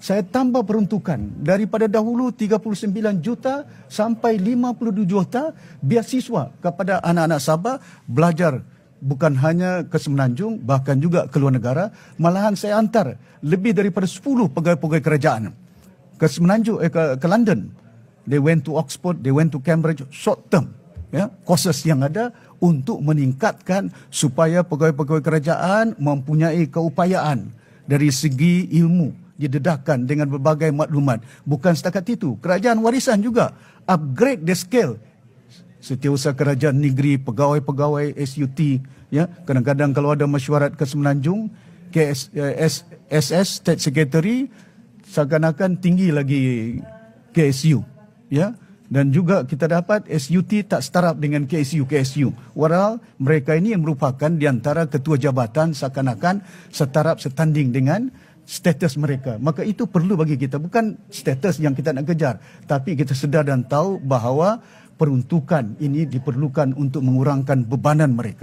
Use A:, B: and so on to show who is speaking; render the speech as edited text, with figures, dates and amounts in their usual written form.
A: saya tambah peruntukan daripada dahulu 39 juta sampai 52 juta beasiswa kepada anak-anak Sabah belajar bukan hanya ke Semenanjung, bahkan juga ke luar negara. Malahan saya hantar lebih daripada 10 pegawai-pegawai kerajaan ke Semenanjung, ke London. They went to Oxford, they went to Cambridge, short term. Ya, courses yang ada untuk meningkatkan supaya pegawai-pegawai kerajaan mempunyai keupayaan dari segi ilmu, didedahkan dengan berbagai maklumat. Bukan setakat itu, kerajaan warisan juga upgrade the scale. Setiausaha kerajaan negeri, pegawai-pegawai SUT, ya, kadang-kadang kalau ada mesyuarat ke Semenanjung, SS State Secretary seakan-akan tinggi lagi KSU, ya. Dan juga kita dapat SUT tak setaraf dengan KSU. Walau mereka ini merupakan di antara ketua jabatan seakan-akan setaraf setanding dengan status mereka. Maka itu perlu bagi kita, bukan status yang kita nak kejar, tapi kita sedar dan tahu bahawa peruntukan ini diperlukan untuk mengurangkan bebanan mereka.